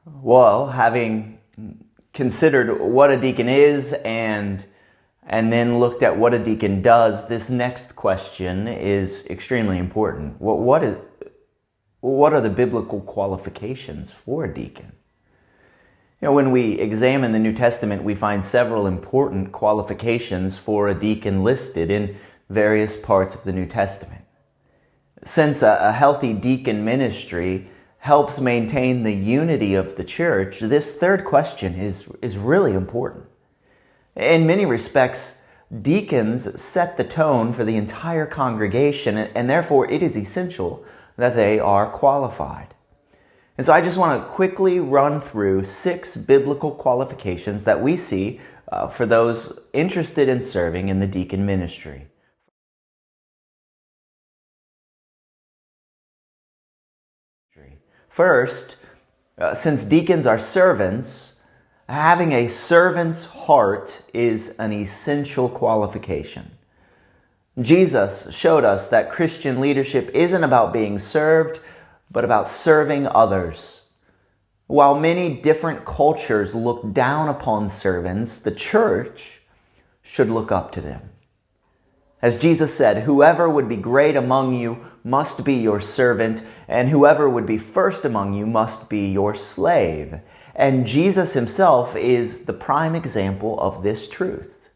Well, having considered what a deacon is and then looked at what a deacon does, this next question is extremely important. What are the biblical qualifications for a deacon? When we examine the New Testament, we find several important qualifications for a deacon listed in various parts of the New Testament. Since a healthy deacon ministry helps maintain the unity of the church, this third question is really important. In many respects, deacons set the tone for the entire congregation, and therefore it is essential that they are qualified. And so I just want to quickly run through 6 biblical qualifications that we see for those interested in serving in the deacon ministry. First, since deacons are servants, having a servant's heart is an essential qualification. Jesus showed us that Christian leadership isn't about being served, but about serving others. While many different cultures look down upon servants, the church should look up to them. As Jesus said, "Whoever would be great among you must be your servant, and whoever would be first among you must be your slave." And Jesus himself is the prime example of this truth.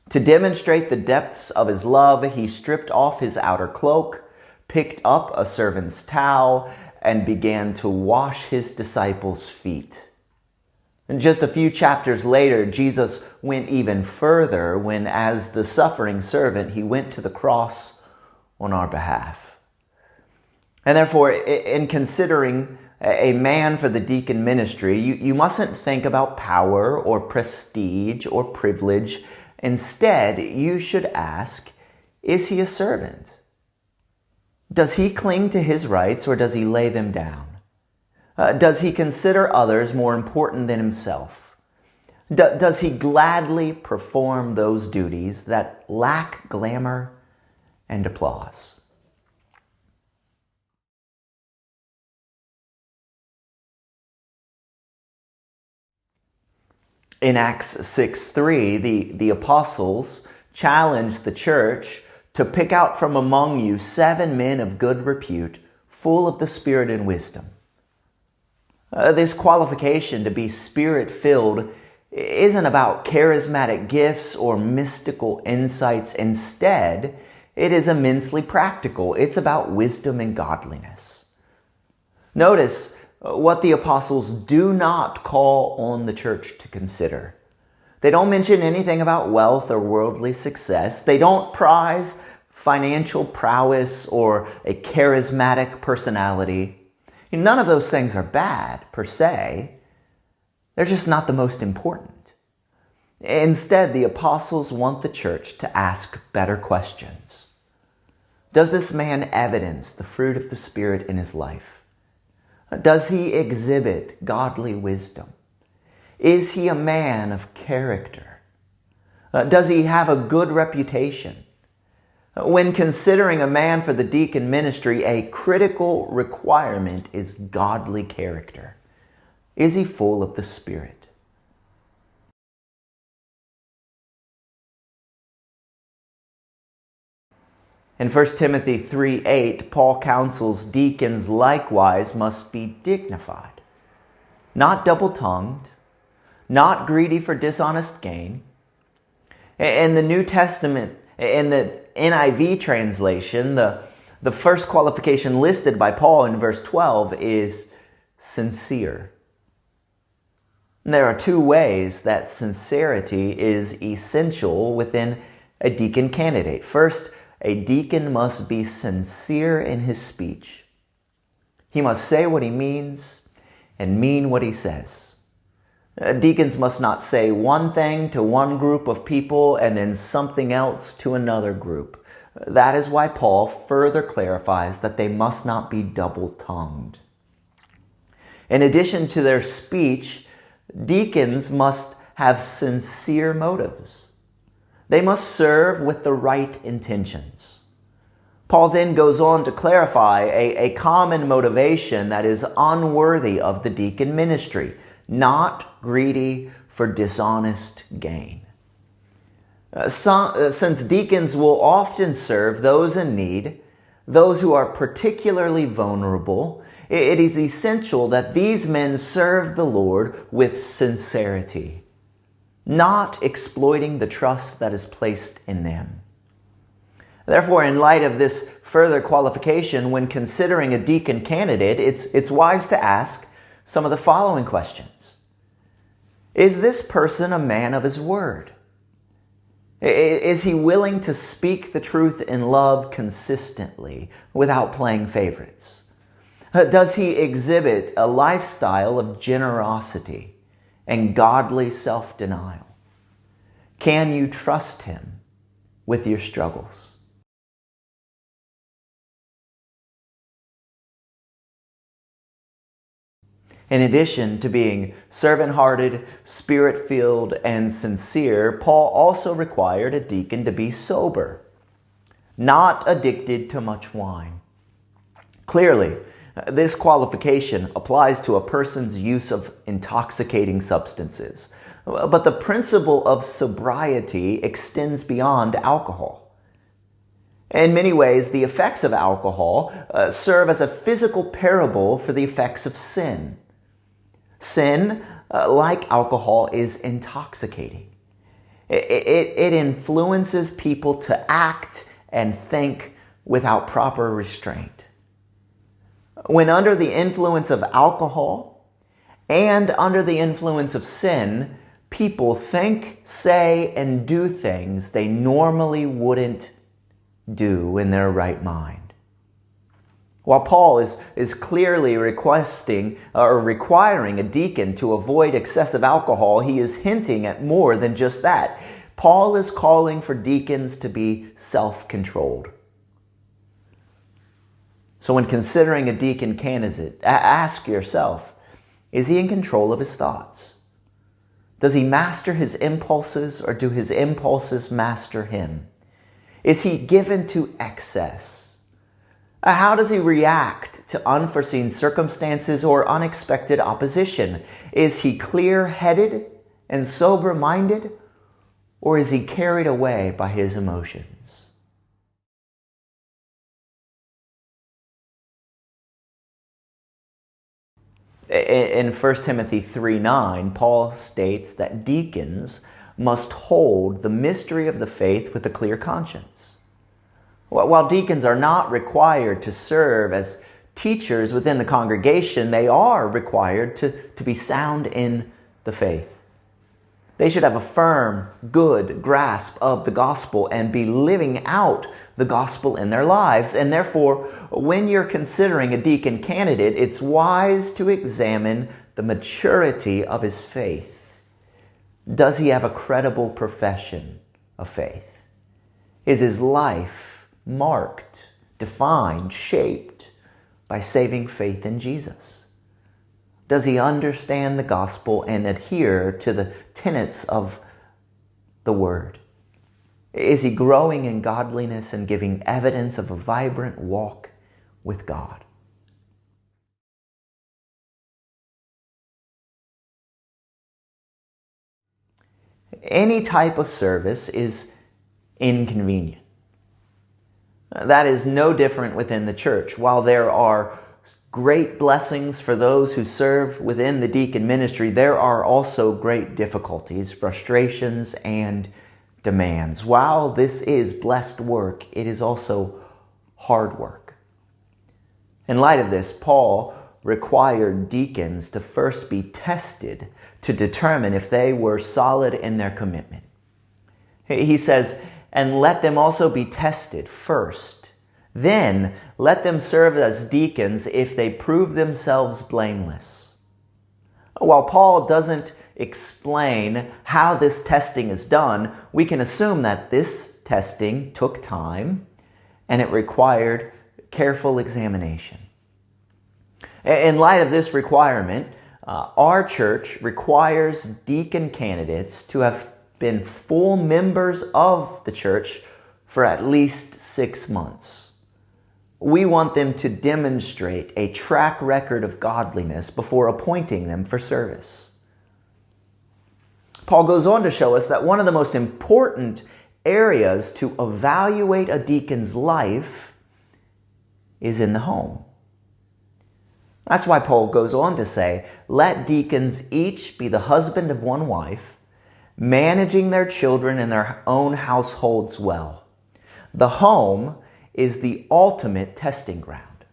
To demonstrate the depths of his love, he stripped off his outer cloak, picked up a servant's towel, and began to wash his disciples' feet. And just a few chapters later, Jesus went even further when, as the suffering servant, he went to the cross on our behalf. And therefore, in considering a man for the deacon ministry, you mustn't think about power or prestige or privilege. Instead, you should ask, is he a servant? Does he cling to his rights or does he lay them down? Does he consider others more important than himself? Does he gladly perform those duties that lack glamour and applause? In Acts 6:3, the apostles challenged the church to pick out from among you 7 men of good repute, full of the Spirit and wisdom. This qualification to be Spirit-filled isn't about charismatic gifts or mystical insights. Instead, it is immensely practical. It's about wisdom and godliness. Notice what the apostles do not call on the church to consider. They don't mention anything about wealth or worldly success. They don't prize financial prowess or a charismatic personality. None of those things are bad, per se. They're just not the most important. Instead, the apostles want the church to ask better questions. Does this man evidence the fruit of the Spirit in his life? Does he exhibit godly wisdom? Is he a man of character? Does he have a good reputation? When considering a man for the deacon ministry, a critical requirement is godly character. Is he full of the Spirit? In 1 Timothy 3:8, Paul counsels deacons likewise must be dignified, not double-tongued, not greedy for dishonest gain. In the New Testament, in the NIV translation, the first qualification listed by Paul in verse 12 is sincere. There are 2 ways that sincerity is essential within a deacon candidate. First, a deacon must be sincere in his speech. He must say what he means and mean what he says. Deacons must not say one thing to one group of people and then something else to another group. That is why Paul further clarifies that they must not be double-tongued. In addition to their speech, deacons must have sincere motives. They must serve with the right intentions. Paul then goes on to clarify a common motivation that is unworthy of the deacon ministry, not greedy for dishonest gain. Since deacons will often serve those in need, those who are particularly vulnerable, it is essential that these men serve the Lord with sincerity, not exploiting the trust that is placed in them. Therefore, in light of this further qualification, when considering a deacon candidate, it's wise to ask some of the following questions. Is this person a man of his word? Is he willing to speak the truth in love consistently without playing favorites? Does he exhibit a lifestyle of generosity and godly self-denial? Can you trust him with your struggles? In addition to being servant-hearted, spirit-filled, and sincere, Paul also required a deacon to be sober, not addicted to much wine. Clearly, this qualification applies to a person's use of intoxicating substances, but the principle of sobriety extends beyond alcohol. In many ways, the effects of alcohol serve as a physical parable for the effects of sin. Sin, like alcohol, is intoxicating. It influences people to act and think without proper restraint. When under the influence of alcohol and under the influence of sin, people think, say, and do things they normally wouldn't do in their right mind. While Paul is clearly requesting or requiring a deacon to avoid excessive alcohol, he is hinting at more than just that. Paul is calling for deacons to be self-controlled. So when considering a deacon candidate, ask yourself, is he in control of his thoughts? Does he master his impulses, or do his impulses master him? Is he given to excess? How does he react to unforeseen circumstances or unexpected opposition? Is he clear-headed and sober-minded, or is he carried away by his emotions? In 1 Timothy 3:9, Paul states that deacons must hold the mystery of the faith with a clear conscience. While deacons are not required to serve as teachers within the congregation, they are required to be sound in the faith. They should have a firm, good grasp of the gospel and be living out the gospel in their lives. And therefore, when you're considering a deacon candidate, it's wise to examine the maturity of his faith. Does he have a credible profession of faith? Is his life marked, defined, shaped by saving faith in Jesus? Does he understand the gospel and adhere to the tenets of the word? Is he growing in godliness and giving evidence of a vibrant walk with God? Any type of service is inconvenient. That is no different within the church. While there are great blessings for those who serve within the deacon ministry, there are also great difficulties, frustrations, and demands. While this is blessed work, it is also hard work. In light of this, Paul required deacons to first be tested to determine if they were solid in their commitment. He says, and let them also be tested first. Then let them serve as deacons if they prove themselves blameless. While Paul doesn't explain how this testing is done, we can assume that this testing took time and it required careful examination. In light of this requirement, our church requires deacon candidates to have been full members of the church for at least 6 months. We want them to demonstrate a track record of godliness before appointing them for service. Paul goes on to show us that one of the most important areas to evaluate a deacon's life is in the home. That's why Paul goes on to say, let deacons each be the husband of one wife, managing their children and their own households well. The home is the ultimate testing ground.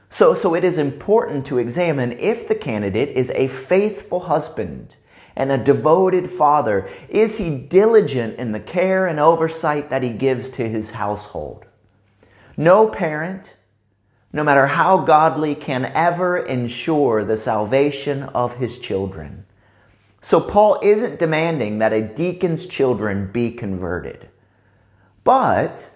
So it is important to examine if the candidate is a faithful husband and a devoted father. Is he diligent in the care and oversight that he gives to his household? No parent, no matter how godly, can ever ensure the salvation of his children. So Paul isn't demanding that a deacon's children be converted. But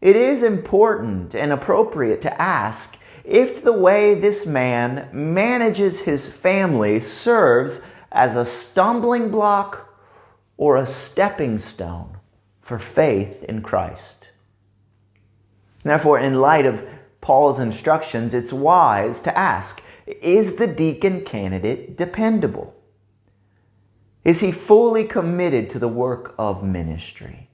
it is important and appropriate to ask if the way this man manages his family serves as a stumbling block or a stepping stone for faith in Christ. Therefore, in light of Paul's instructions, it's wise to ask, is the deacon candidate dependable? Is he fully committed to the work of ministry?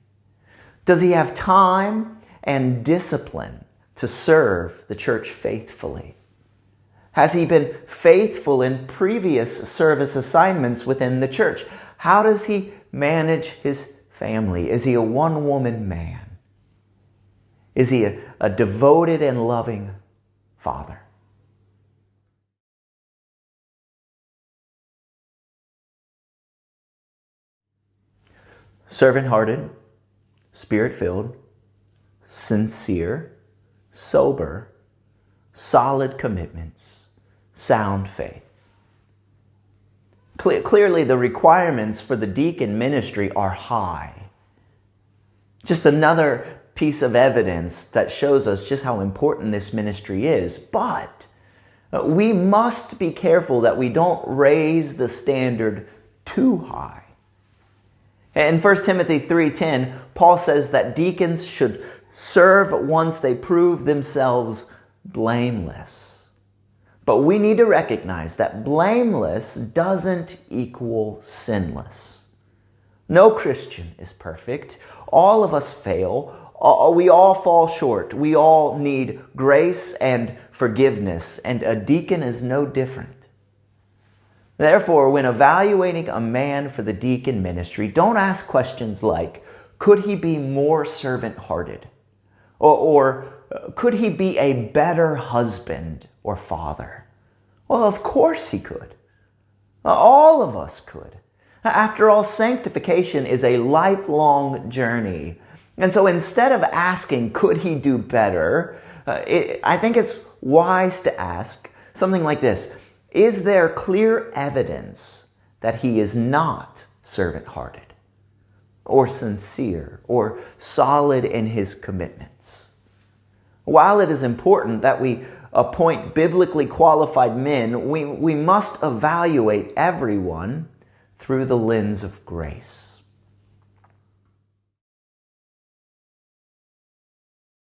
Does he have time and discipline to serve the church faithfully? Has he been faithful in previous service assignments within the church? How does he manage his family? Is he a one-woman man? Is he a devoted and loving father? Servant-hearted, spirit-filled, sincere, sober, solid commitments, sound faith. Clearly, the requirements for the deacon ministry are high. Just another piece of evidence that shows us just how important this ministry is. But we must be careful that we don't raise the standard too high. In 1 Timothy 3:10, Paul says that deacons should serve once they prove themselves blameless. But we need to recognize that blameless doesn't equal sinless. No Christian is perfect. All of us fail. We all fall short. We all need grace and forgiveness, and a deacon is no different. Therefore, when evaluating a man for the deacon ministry, don't ask questions like, could he be more servant-hearted? Or could he be a better husband or father? Well, of course he could. All of us could. After all, sanctification is a lifelong journey. And so instead of asking, could he do better, I think it's wise to ask something like this. Is there clear evidence that he is not servant-hearted or sincere or solid in his commitments? While it is important that we appoint biblically qualified men, we must evaluate everyone through the lens of grace.